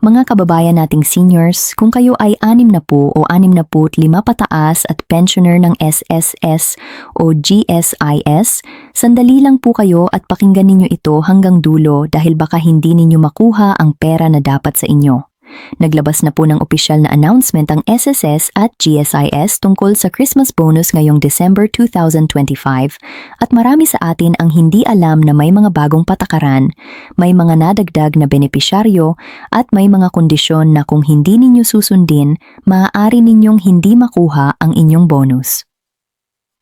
Mga kababayan nating seniors, kung kayo ay 60 o 65 pataas at pensioner ng SSS o GSIS, sandali lang po kayo at pakinggan ninyo ito hanggang dulo dahil baka hindi ninyo makuha ang pera na dapat sa inyo. Naglabas na po ng opisyal na announcement ang SSS at GSIS tungkol sa Christmas bonus ngayong December 2025 at marami sa atin ang hindi alam na may mga bagong patakaran, may mga nadagdag na benepisyaryo at may mga kondisyon na kung hindi ninyo susundin, maaari ninyong hindi makuha ang inyong bonus.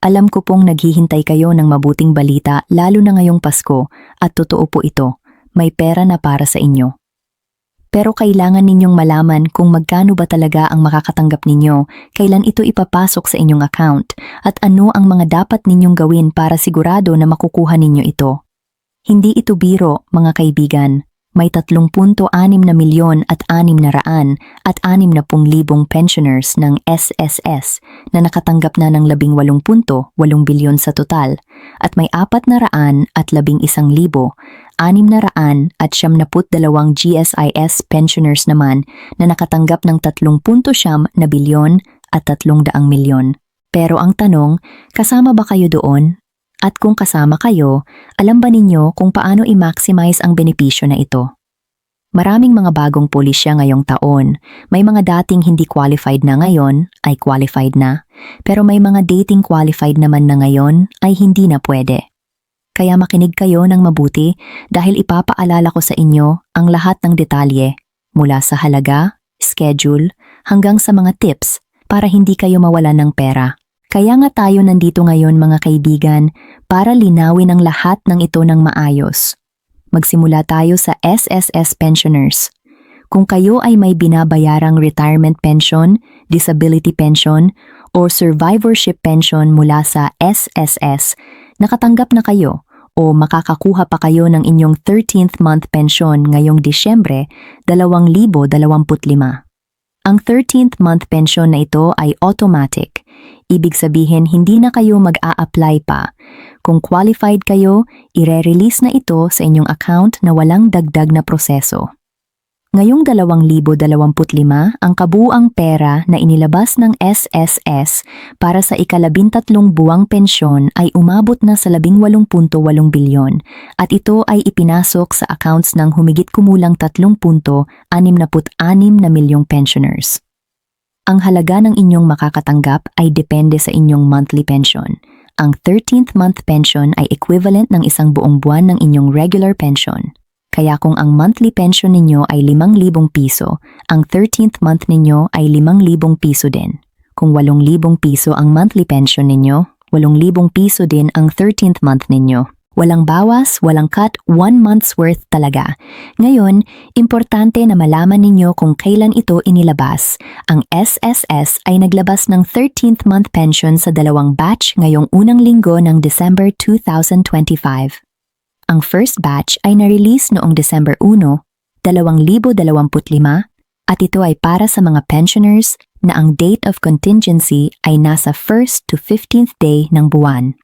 Alam ko pong naghihintay kayo ng mabuting balita lalo na ngayong Pasko at totoo po ito, may pera na para sa inyo. Pero kailangan ninyong malaman kung magkano ba talaga ang makakatanggap ninyo, kailan ito ipapasok sa inyong account, at ano ang mga dapat ninyong gawin para sigurado na makukuha ninyo ito. Hindi ito biro, mga kaibigan. May 3.6 na milyon at 600 at 60,000 pensioners ng SSS na nakatanggap na ng 18.8 bilyon sa total at may 400 at 11,000 600 at 72 GSIS pensioners naman na nakatanggap ng 3.9 na bilyon at 300 milyon. Pero ang tanong, kasama ba kayo doon? At kung kasama kayo, alam ba ninyo kung paano i-maximize ang benepisyo na ito? Maraming mga bagong pulisya ngayong taon. May mga dating hindi qualified na ngayon ay qualified na, pero may mga dating qualified naman na ngayon ay hindi na pwede. Kaya makinig kayo ng mabuti dahil ipapaalala ko sa inyo ang lahat ng detalye mula sa halaga, schedule, hanggang sa mga tips para hindi kayo mawalan ng pera. Kaya nga tayo nandito ngayon mga kaibigan para linawin ang lahat ng ito ng maayos. Magsimula tayo sa SSS pensioners. Kung kayo ay may binabayarang retirement pension, disability pension, or survivorship pension mula sa SSS, nakatanggap na kayo o makakakuha pa kayo ng inyong 13th month pension ngayong Disyembre 2025. Ang 13th month pension na ito ay automatic. Ibig sabihin hindi na kayo mag-a-apply pa. Kung qualified kayo, ire-release na ito sa inyong account na walang dagdag na proseso. Ngayong 2025, ang kabuuang pera na inilabas ng SSS para sa ika-13 buwang pensyon ay umabot na sa 18.8 bilyon at ito ay ipinasok sa accounts ng humigit kumulang 3.66 na milyong pensioners. Ang halaga ng inyong makakatanggap ay depende sa inyong monthly pension. Ang 13th month pension ay equivalent ng isang buong buwan ng inyong regular pension. Kaya kung ang monthly pension ninyo ay 5,000 piso, ang 13th month ninyo ay 5,000 piso din. Kung 8,000 piso ang monthly pension ninyo, 8,000 piso din ang 13th month ninyo. Walang bawas, walang cut, 1 month's worth talaga. Ngayon, importante na malaman ninyo kung kailan ito inilabas. Ang SSS ay naglabas ng 13th month pension sa 2 batch ngayong unang linggo ng December 2025. Ang first batch ay na-release noong December 1, 2025 at ito ay para sa mga pensioners na ang date of contingency ay nasa 1st to 15th day ng buwan.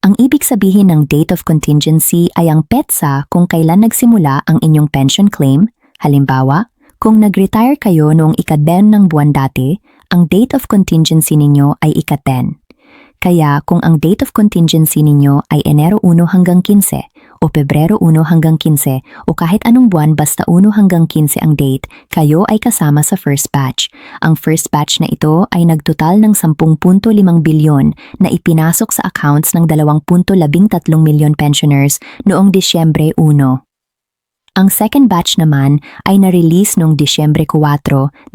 Ang ibig sabihin ng date of contingency ay ang petsa kung kailan nagsimula ang inyong pension claim. Halimbawa, kung nag-retire kayo noong ika-10 ng buwan dati, ang date of contingency ninyo ay ika-10. Kaya kung ang date of contingency ninyo ay Enero 1 hanggang 15 o Pebrero 1 hanggang 15 o kahit anong buwan basta 1 hanggang 15 ang date, kayo ay kasama sa first batch. Ang first batch na ito ay nagtotal ng 10.5 bilyon na ipinasok sa accounts ng 2.13 milyon pensioners noong Disyembre 1. Ang second batch naman ay na-release noong Disyembre 4, 2025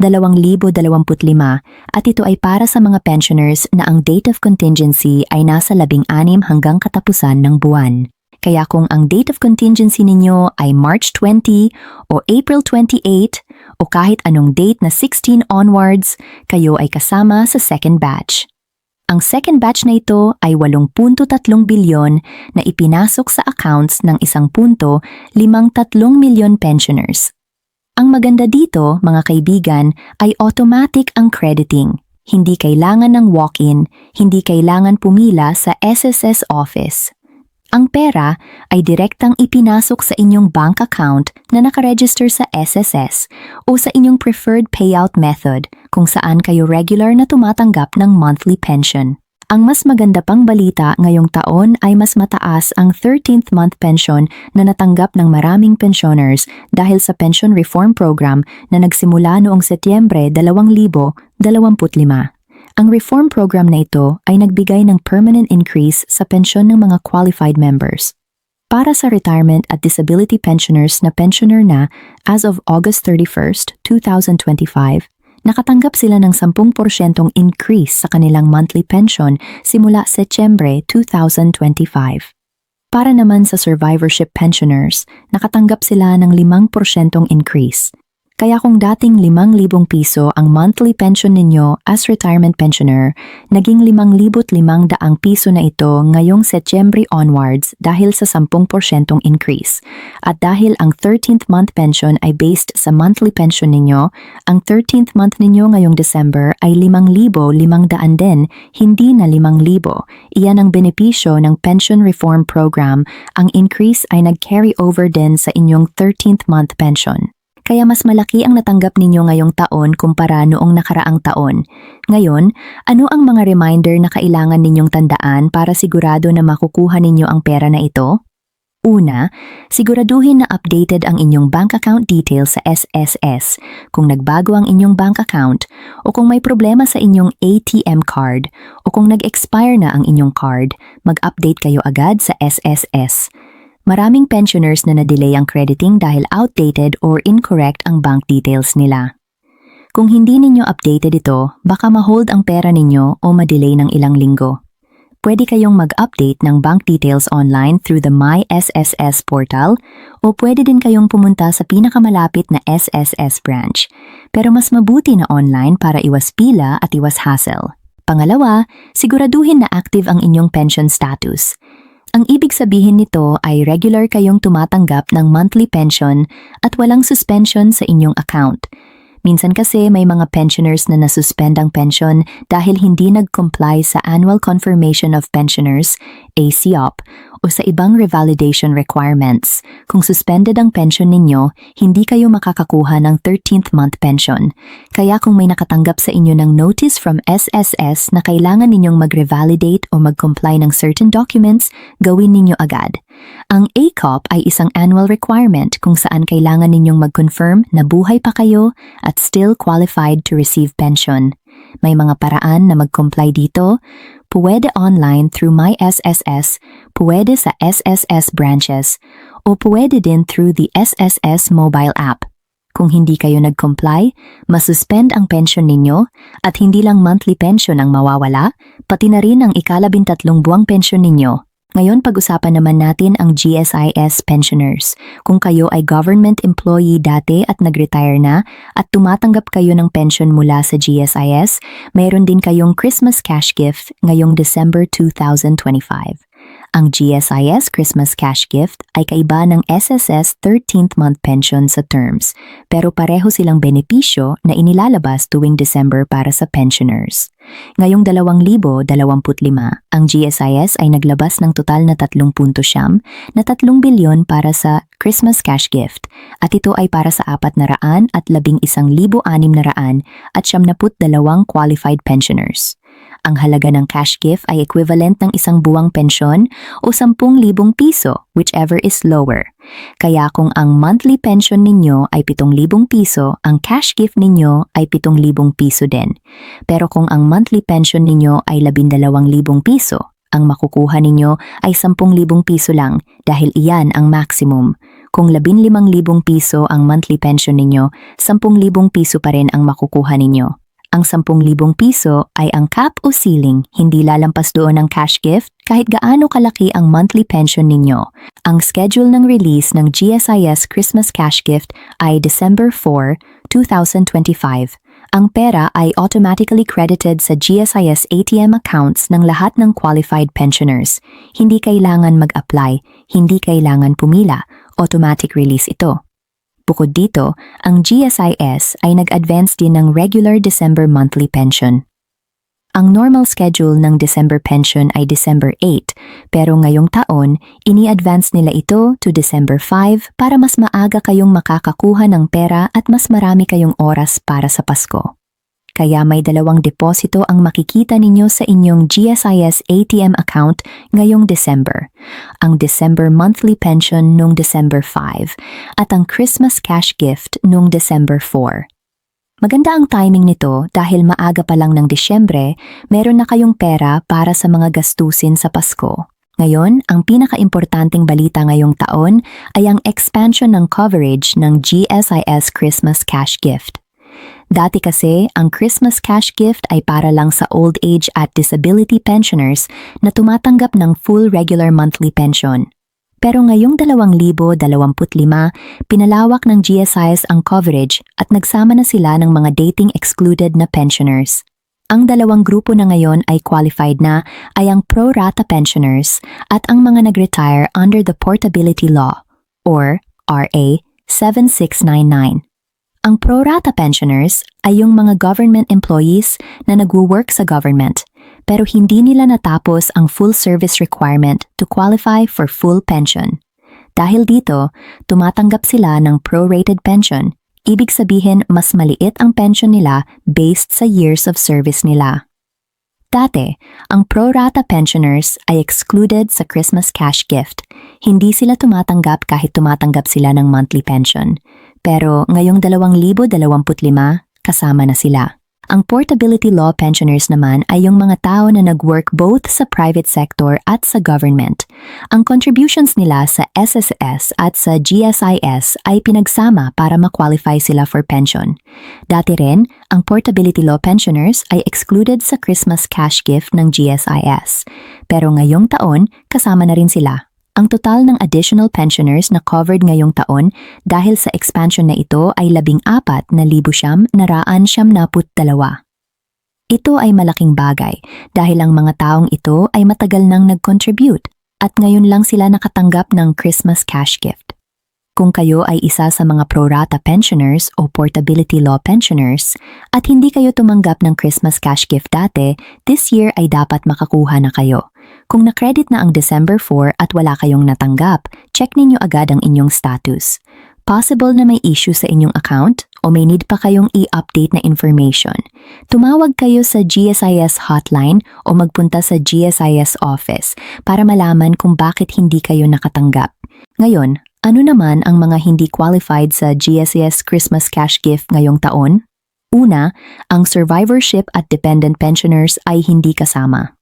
at ito ay para sa mga pensioners na ang date of contingency ay nasa 16 hanggang katapusan ng buwan. Kaya kung ang date of contingency ninyo ay March 20 o April 28 o kahit anong date na 16 onwards, kayo ay kasama sa second batch. Ang second batch na ito ay 8.3 bilyon na ipinasok sa accounts ng 1.53 milyon pensioners. Ang maganda dito, mga kaibigan, ay automatic ang crediting. Hindi kailangan ng walk-in, hindi kailangan pumila sa SSS office. Ang pera ay direktang ipinasok sa inyong bank account na nakaregister sa SSS o sa inyong preferred payout method kung saan kayo regular na tumatanggap ng monthly pension. Ang mas maganda pang balita ngayong taon ay mas mataas ang 13th month pension na natanggap ng maraming pensioners dahil sa pension reform program na nagsimula noong Setyembre 2025. Ang reform program na ito ay nagbigay ng permanent increase sa pensyon ng mga qualified members. Para sa retirement at disability pensioners na pensioner na as of August 31st, 2025, nakatanggap sila ng 10% increase sa kanilang monthly pension simula Setyembre 2025. Para naman sa survivorship pensioners, nakatanggap sila ng 5% increase. Kaya kung dating 5,000 piso ang monthly pension ninyo as retirement pensioner, naging 5,500 piso na ito ngayong Setyembre onwards dahil sa 10% increase. At dahil ang 13th month pension ay based sa monthly pension ninyo, ang 13th month ninyo ngayong December ay 5,500 din, hindi na 5,000. Iyan ang benepisyo ng pension reform program. Ang increase ay nag-carry over din sa inyong 13th month pension. Kaya mas malaki ang natanggap ninyo ngayong taon kumpara noong nakaraang taon. Ngayon, ano ang mga reminder na kailangan ninyong tandaan para sigurado na makukuha ninyo ang pera na ito? Una, siguraduhin na updated ang inyong bank account details sa SSS kung nagbago ang inyong bank account o kung may problema sa inyong ATM card o kung nag-expire na ang inyong card, mag-update kayo agad sa SSS. Maraming pensioners na na-delay ang crediting dahil outdated or incorrect ang bank details nila. Kung hindi ninyo updated ito, baka ma-hold ang pera ninyo o ma-delay ng ilang linggo. Pwede kayong mag-update ng bank details online through the My SSS portal o pwede din kayong pumunta sa pinakamalapit na SSS branch. Pero mas mabuti na online para iwas pila at iwas hassle. Pangalawa, siguraduhin na active ang inyong pension status. Ang ibig sabihin nito ay regular kayong tumatanggap ng monthly pension at walang suspension sa inyong account. Minsan kasi may mga pensioners na nasuspend ang pension dahil hindi nag-comply sa Annual Confirmation of Pensioners, ACOP, o sa ibang revalidation requirements. Kung suspended ang pension ninyo, hindi kayo makakakuha ng 13th month pension. Kaya kung may nakatanggap sa inyo ng notice from SSS na kailangan ninyong mag-revalidate o mag-comply ng certain documents, gawin ninyo agad. Ang ACOP ay isang annual requirement kung saan kailangan ninyong mag-confirm na buhay pa kayo at still qualified to receive pension. May mga paraan na mag-comply dito. Pwede online through My SSS, pwede sa SSS branches, o pwede din through the SSS mobile app. Kung hindi kayo nag-comply, masuspend ang pension ninyo at hindi lang monthly pension ang mawawala, pati na rin ang ika-13 buwang pension ninyo. Ngayon pag-usapan naman natin ang GSIS pensioners. Kung kayo ay government employee dati at nag-retire na at tumatanggap kayo ng pension mula sa GSIS, mayroon din kayong Christmas cash gift ngayong December 2025. Ang GSIS Christmas Cash Gift ay kaiba ng SSS 13th month pension sa terms, pero pareho silang benepisyo na inilalabas tuwing December para sa pensioners. Ngayong 2025, ang GSIS ay naglabas ng total na 3.7 na 3 bilyon para sa Christmas Cash Gift at ito ay para sa 411,600 at 72 qualified pensioners. Ang halaga ng cash gift ay equivalent ng isang buwang pensyon o 10,000 piso, whichever is lower. Kaya kung ang monthly pension ninyo ay 7,000 piso, ang cash gift ninyo ay 7,000 piso din. Pero kung ang monthly pension ninyo ay 12,000 piso, ang makukuha ninyo ay 10,000 piso lang dahil iyan ang maximum. Kung 15,000 piso ang monthly pension ninyo, 10,000 piso pa rin ang makukuha ninyo. Ang 10,000 piso ay ang cap o ceiling, hindi lalampas doon ang cash gift kahit gaano kalaki ang monthly pension ninyo. Ang schedule ng release ng GSIS Christmas Cash Gift ay December 4, 2025. Ang pera ay automatically credited sa GSIS ATM accounts ng lahat ng qualified pensioners. Hindi kailangan mag-apply, hindi kailangan pumila, automatic release ito. Bukod dito, ang GSIS ay nag-advance din ng regular December monthly pension. Ang normal schedule ng December pension ay December 8, pero ngayong taon, ini-advance nila ito to December 5 para mas maaga kayong makakakuha ng pera at mas marami kayong oras para sa Pasko. Kaya may dalawang deposito ang makikita ninyo sa inyong GSIS ATM account ngayong December. Ang December monthly pension noong December 5 at ang Christmas cash gift noong December 4. Maganda ang timing nito dahil maaga pa lang ng Disyembre, meron na kayong pera para sa mga gastusin sa Pasko. Ngayon, ang pinakaimportanteng balita ngayong taon ay ang expansion ng coverage ng GSIS Christmas Cash Gift. Dati kasi, ang Christmas Cash Gift ay para lang sa old age at disability pensioners na tumatanggap ng full regular monthly pension. Pero ngayong 2025, pinalawak ng GSIS ang coverage at nagsama na sila ng mga dating excluded na pensioners. Ang dalawang grupo na ngayon ay qualified na ay ang pro-rata pensioners at ang mga nag-retire under the Portability Law or RA 7699. Ang pro-rata pensioners ay yung mga government employees na nagwo-work sa government pero hindi nila natapos ang full service requirement to qualify for full pension. Dahil dito, tumatanggap sila ng prorated pension, ibig sabihin mas maliit ang pension nila based sa years of service nila. Dati, ang pro-rata pensioners ay excluded sa Christmas cash gift. Hindi sila tumatanggap kahit tumatanggap sila ng monthly pension. Pero ngayong 2025, kasama na sila. Ang Portability Law pensioners naman ay yung mga tao na nag-work both sa private sector at sa government. Ang contributions nila sa SSS at sa GSIS ay pinagsama para ma-qualify sila for pension. Dati rin, ang Portability Law pensioners ay excluded sa Christmas cash gift ng GSIS. Pero ngayong taon, kasama na rin sila. Ang total ng additional pensioners na covered ngayong taon dahil sa expansion na ito ay 14,972. Ito ay malaking bagay dahil ang mga taong ito ay matagal nang nag-contribute at ngayon lang sila nakatanggap ng Christmas cash gift. Kung kayo ay isa sa mga pro-rata pensioners o Portability Law pensioners at hindi kayo tumanggap ng Christmas cash gift dati, this year ay dapat makakuha na kayo. Kung na-credit na ang December 4 at wala kayong natanggap, check ninyo agad ang inyong status. Possible na may issue sa inyong account o may need pa kayong i-update na information. Tumawag kayo sa GSIS hotline o magpunta sa GSIS office para malaman kung bakit hindi kayo nakatanggap. Ngayon, ano naman ang mga hindi qualified sa GSIS Christmas cash gift ngayong taon? Una, ang survivorship at dependent pensioners ay hindi kasama.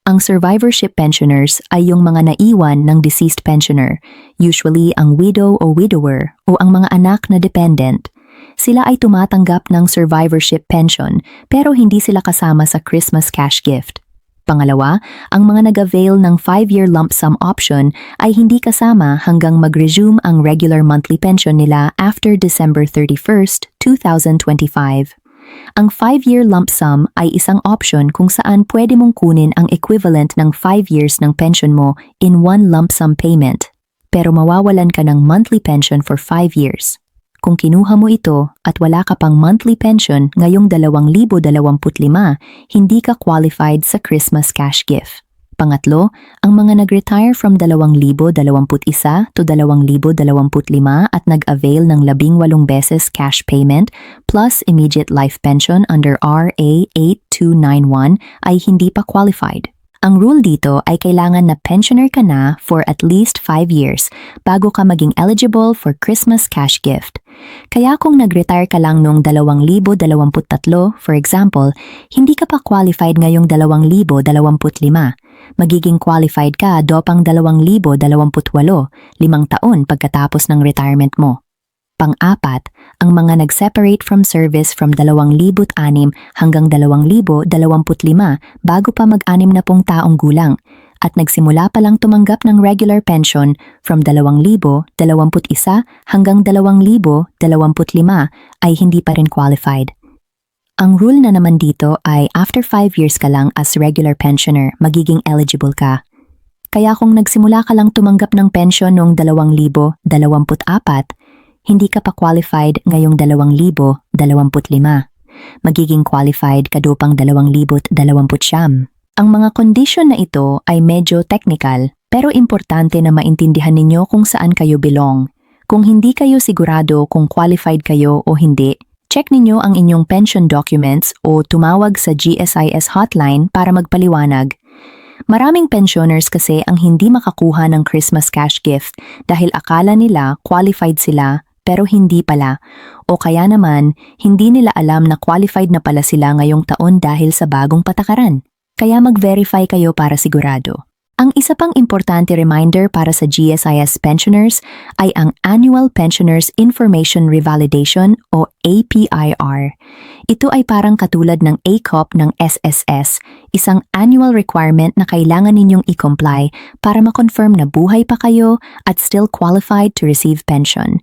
Ang survivorship pensioners ay yung mga naiwan ng deceased pensioner, usually ang widow o widower o ang mga anak na dependent. Sila ay tumatanggap ng survivorship pension pero hindi sila kasama sa Christmas cash gift. Pangalawa, ang mga nag-avail ng 5-year lump sum option ay hindi kasama hanggang mag-resume ang regular monthly pension nila after December 31st, 2025. Ang 5-year lump sum ay isang option kung saan pwede mong kunin ang equivalent ng 5 years ng pension mo in one lump sum payment, pero mawawalan ka ng monthly pension for 5 years. Kung kinuha mo ito at wala ka pang monthly pension ngayong 2025, hindi ka qualified sa Christmas cash gift. Pangatlo, ang mga nag-retire from 2021 to 2025 at nag-avail ng 18 beses cash payment plus immediate life pension under RA 8291 ay hindi pa qualified. Ang rule dito ay kailangan na pensioner ka na for at least 5 years bago ka maging eligible for Christmas cash gift. Kaya kung nag-retire ka lang noong 2023, for example, hindi ka pa qualified ngayong 2025. Magiging qualified ka dopang 2028, 5 taon pagkatapos ng retirement mo. Pang-apat, ang mga nag-separate from service from 2006 hanggang 2025 bago pa mag-anim na pong taong gulang at nagsimula pa lang tumanggap ng regular pension from 2021 hanggang 2025 ay hindi pa rin qualified. Ang rule na naman dito ay after 5 years ka lang as regular pensioner, magiging eligible ka. Kaya kung nagsimula ka lang tumanggap ng pension noong 2024, hindi ka pa qualified ngayong 2025. magiging qualified kadupang 2020. Ang mga kondisyon na ito ay medyo technical, pero importante na maintindihan ninyo kung saan kayo belong. Kung hindi kayo sigurado kung qualified kayo o hindi, check ninyo ang inyong pension documents o tumawag sa GSIS hotline para magpaliwanag. Maraming pensioners kasi ang hindi makakuha ng Christmas cash gift dahil akala nila qualified sila pero hindi pala. O kaya naman, hindi nila alam na qualified na pala sila ngayong taon dahil sa bagong patakaran. Kaya mag-verify kayo para sigurado. Ang isa pang importante reminder para sa GSIS pensioners ay ang Annual Pensioners Information Revalidation o APIR. Ito ay parang katulad ng ACOP ng SSS, isang annual requirement na kailangan ninyong i-comply para ma-confirm na buhay pa kayo at still qualified to receive pension.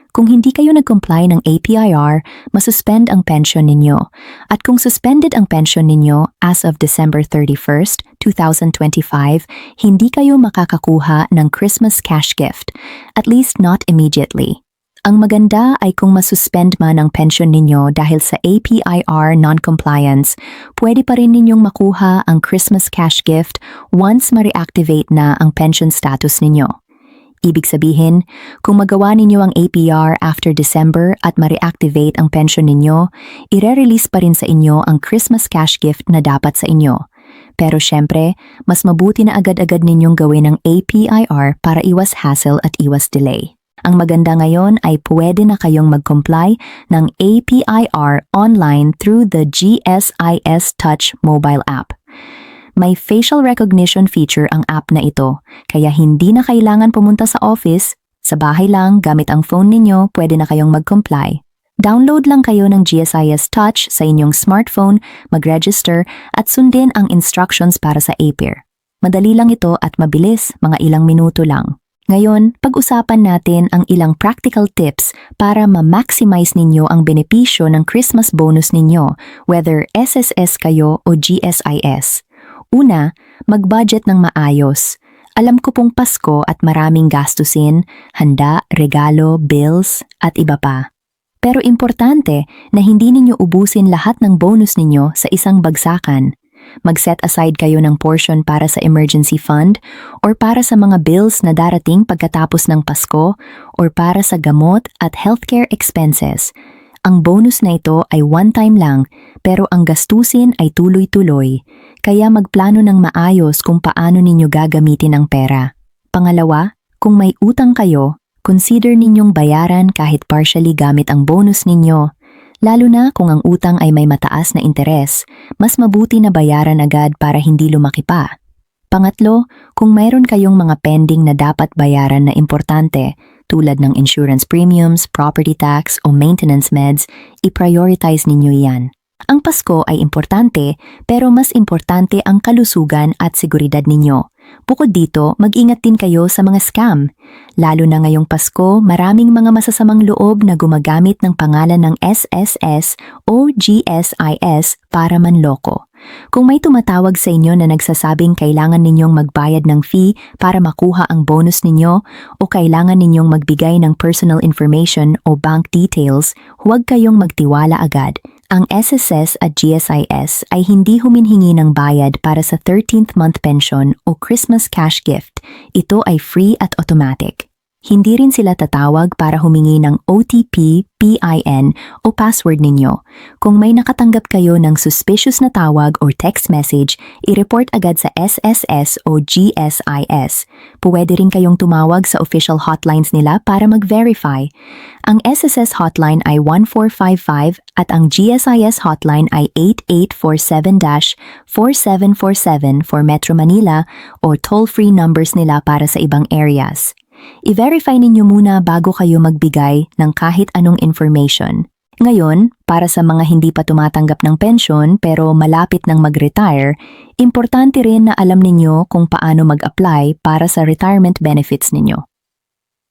Kung hindi kayo nag-comply ng APIR, masuspend ang pension ninyo. At kung suspended ang pension ninyo as of December 31st, 2025, hindi kayo makakakuha ng Christmas cash gift, at least not immediately. Ang maganda ay kung masuspend man ang pension ninyo dahil sa APIR non-compliance, pwede pa rin ninyong makuha ang Christmas cash gift once ma-reactivate na ang pension status ninyo. Ibig sabihin, kung magawa ninyo ang APR after December at ma-reactivate ang pension ninyo, ire-release pa rin sa inyo ang Christmas cash gift na dapat sa inyo. Pero syempre, mas mabuti na agad-agad ninyong gawin ang APIR para iwas hassle at iwas delay. Ang maganda ngayon ay pwede na kayong mag-comply ng APIR online through the GSIS Touch mobile app. May facial recognition feature ang app na ito, kaya hindi na kailangan pumunta sa office, sa bahay lang gamit ang phone ninyo pwede na kayong mag-comply. Download lang kayo ng GSIS Touch sa inyong smartphone, mag-register at sundin ang instructions para sa APIR. Madali lang ito at mabilis, mga ilang minuto lang. Ngayon, pag-usapan natin ang ilang practical tips para ma-maximize ninyo ang benepisyo ng Christmas bonus ninyo, whether SSS kayo o GSIS. Una, mag-budget ng maayos. Alam ko pong Pasko at maraming gastusin, handa, regalo, bills, at iba pa. Pero importante na hindi ninyo ubusin lahat ng bonus ninyo sa isang bagsakan. Mag-set aside kayo ng portion para sa emergency fund or para sa mga bills na darating pagkatapos ng Pasko or para sa gamot at healthcare expenses. Ang bonus na ito ay one-time lang, pero ang gastusin ay tuloy-tuloy. Kaya magplano ng maayos kung paano ninyo gagamitin ang pera. Pangalawa, kung may utang kayo, consider ninyong bayaran kahit partially gamit ang bonus ninyo. Lalo na kung ang utang ay may mataas na interes, mas mabuti na bayaran agad para hindi lumaki pa. Pangatlo, kung mayroon kayong mga pending na dapat bayaran na importante, tulad ng insurance premiums, property tax o maintenance meds, i-prioritize ninyo yan. Ang Pasko ay importante, pero mas importante ang kalusugan at seguridad ninyo. Bukod dito, mag-ingat din kayo sa mga scam. Lalo na ngayong Pasko, maraming mga masasamang loob na gumagamit ng pangalan ng SSS o GSIS para manloko. Kung may tumatawag sa inyo na nagsasabing kailangan ninyong magbayad ng fee para makuha ang bonus ninyo o kailangan ninyong magbigay ng personal information o bank details, huwag kayong magtiwala agad. Ang SSS at GSIS ay hindi huminhingi ng bayad para sa 13th month pension o Christmas cash gift. Ito ay free at automatic. Hindi rin sila tatawag para humingi ng OTP, PIN o password ninyo. Kung may nakatanggap kayo ng suspicious na tawag or text message, i-report agad sa SSS o GSIS. Pwede rin kayong tumawag sa official hotlines nila para mag-verify. Ang SSS hotline ay 1455 at ang GSIS hotline ay 8847-4747 for Metro Manila o toll-free numbers nila para sa ibang areas. I-verify ninyo muna bago kayo magbigay ng kahit anong information. Ngayon, para sa mga hindi pa tumatanggap ng pensyon pero malapit nang mag-retire, importante rin na alam ninyo kung paano mag-apply para sa retirement benefits ninyo.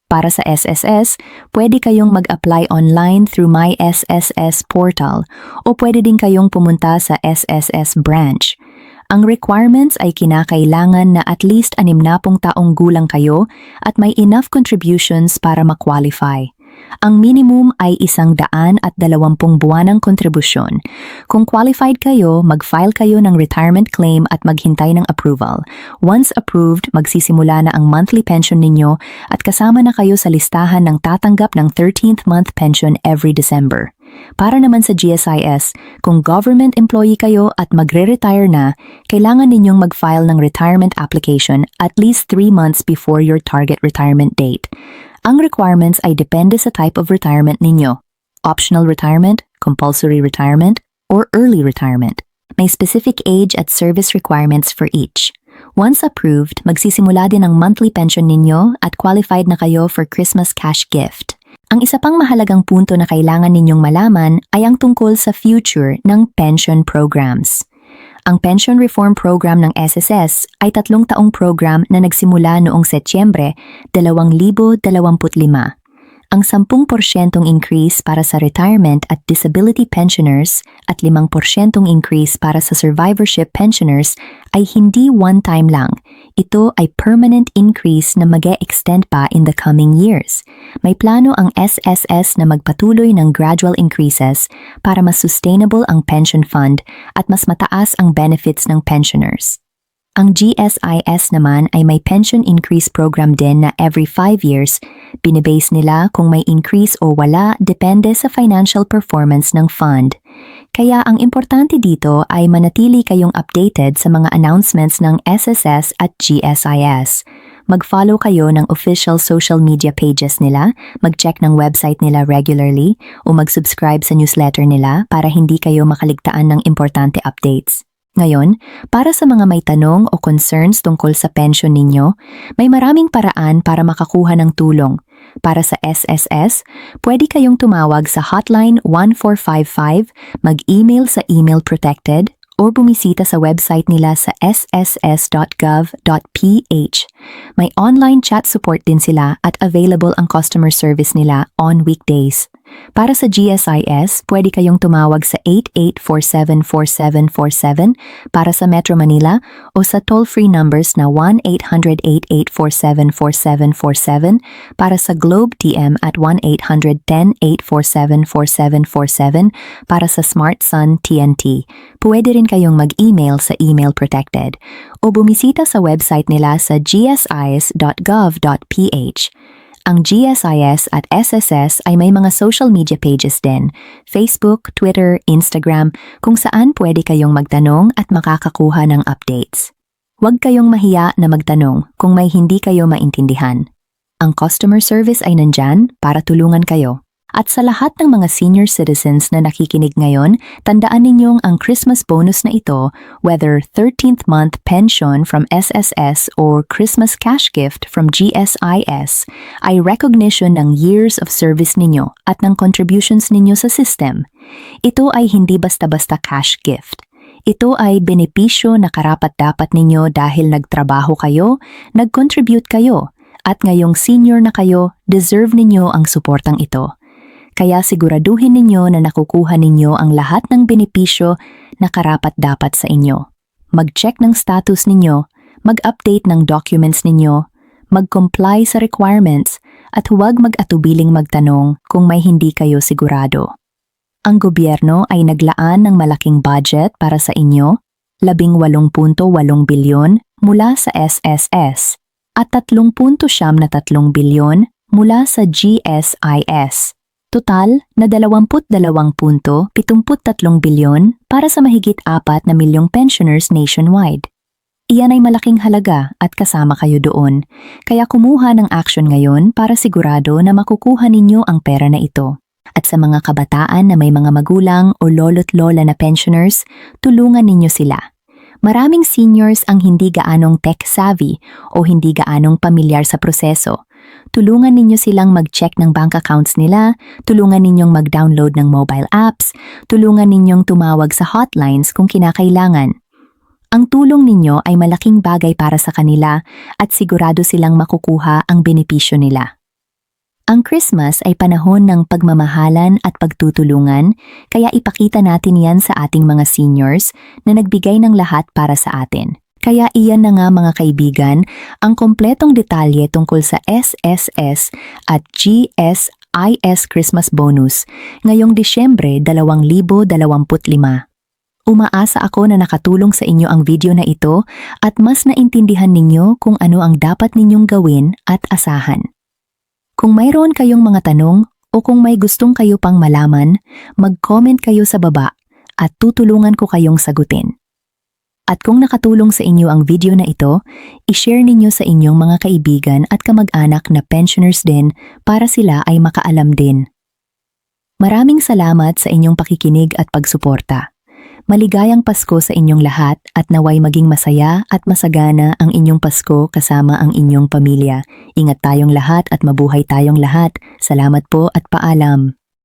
Para sa SSS, pwede kayong mag-apply online through My SSS portal o pwede din kayong pumunta sa SSS branch. Ang requirements ay kinakailangan na at least 60 taong gulang kayo at may enough contributions para ma-qualify. Ang minimum ay 120 buwanang kontribusyon. Kung qualified kayo, mag-file kayo ng retirement claim at maghintay ng approval. Once approved, magsisimula na ang monthly pension ninyo at kasama na kayo sa listahan ng tatanggap ng 13th month pension every December. Para naman sa GSIS, kung government employee kayo at magre-retire na, kailangan ninyong mag-file ng retirement application at least 3 months before your target retirement date. Ang requirements ay depende sa type of retirement ninyo. Optional retirement, compulsory retirement, or early retirement. May specific age at service requirements for each. Once approved, magsisimula din ang monthly pension ninyo at qualified na kayo for Christmas cash gift. Ang isa pang mahalagang punto na kailangan ninyong malaman ay ang tungkol sa future ng pension programs. Ang Pension Reform Program ng SSS ay 3 taong program na nagsimula noong Setyembre 2025. Ang 10% increase para sa retirement at disability pensioners at 5% increase para sa survivorship pensioners ay hindi one-time lang. Ito ay permanent increase na mag-e-extend pa in the coming years. May plano ang SSS na magpatuloy ng gradual increases para mas sustainable ang pension fund at mas mataas ang benefits ng pensioners. Ang GSIS naman ay may pension increase program din na every 5 years, binibase nila kung may increase o wala depende sa financial performance ng fund. Kaya ang importante dito ay manatili kayong updated sa mga announcements ng SSS at GSIS. Mag-follow kayo ng official social media pages nila, mag-check ng website nila regularly, o mag-subscribe sa newsletter nila para hindi kayo makaligtaan ng importante updates. Ngayon, para sa mga may tanong o concerns tungkol sa pension ninyo, may maraming paraan para makakuha ng tulong. Para sa SSS, pwede kayong tumawag sa hotline 1455, mag-email sa email protected, o bumisita sa website nila sa sss.gov.ph. May online chat support din sila at available ang customer service nila on weekdays. Para sa GSIS, pwede kayong tumawag sa 88474747 para sa Metro Manila o sa toll-free numbers na 1-800-8847-4747 para sa Globe TM at 1-800-10-847-4747 para sa Smart Sun TNT. Pwede rin kayong mag-email sa email protected o bumisita sa website nila sa gsis.gov.ph. Ang GSIS at SSS ay may mga social media pages din, Facebook, Twitter, Instagram, kung saan pwede kayong magtanong at makakakuha ng updates. Huwag kayong mahiya na magtanong kung may hindi kayo maintindihan. Ang customer service ay nandyan para tulungan kayo. At sa lahat ng mga senior citizens na nakikinig ngayon, tandaan ninyong ang Christmas bonus na ito, whether 13th month pension from SSS or Christmas cash gift from GSIS, ay recognition ng years of service ninyo at ng contributions ninyo sa system. Ito ay hindi basta-basta cash gift. Ito ay benepisyo na karapat-dapat ninyo dahil nagtrabaho kayo, nag-contribute kayo, at ngayong senior na kayo, deserve ninyo ang suportang ito. Kaya siguraduhin ninyo na nakukuha ninyo ang lahat ng benepisyo na karapat-dapat sa inyo. Mag-check ng status ninyo, mag-update ng documents ninyo, mag-comply sa requirements, at huwag mag-atubiling magtanong kung may hindi kayo sigurado. Ang gobyerno ay naglaan ng malaking budget para sa inyo, 18.8 bilyon mula sa SSS at 30.3 bilyon mula sa GSIS. Total na 22.73 bilyon para sa mahigit 4 na milyong pensioners nationwide. Iyan ay malaking halaga at kasama kayo doon, kaya kumuha ng action ngayon para sigurado na makukuha ninyo ang pera na ito. At sa mga kabataan na may mga magulang o lolo't lola na pensioners, tulungan ninyo sila. Maraming seniors ang hindi gaanong tech-savvy o hindi gaanong pamilyar sa proseso. Tulungan ninyo silang mag-check ng bank accounts nila, tulungan ninyong mag-download ng mobile apps, tulungan ninyong tumawag sa hotlines kung kinakailangan. Ang tulong ninyo ay malaking bagay para sa kanila at sigurado silang makukuha ang benepisyo nila. Ang Christmas ay panahon ng pagmamahalan at pagtutulungan, kaya ipakita natin yan sa ating mga seniors na nagbigay ng lahat para sa atin. Kaya iyan na nga mga kaibigan, ang kompletong detalye tungkol sa SSS at GSIS GSIS Christmas Bonus ngayong Disyembre 2025. Umaasa ako na nakatulong sa inyo ang video na ito at mas naintindihan ninyo kung ano ang dapat ninyong gawin at asahan. Kung mayroon kayong mga tanong o kung may gustong kayo pang malaman, mag-comment kayo sa baba at tutulungan ko kayong sagutin. At kung nakatulong sa inyo ang video na ito, i-share ninyo sa inyong mga kaibigan at kamag-anak na pensioners din para sila ay makaalam din. Maraming salamat sa inyong pakikinig at pagsuporta. Maligayang Pasko sa inyong lahat at naway maging masaya at masagana ang inyong Pasko kasama ang inyong pamilya. Ingat tayong lahat at mabuhay tayong lahat. Salamat po at paalam.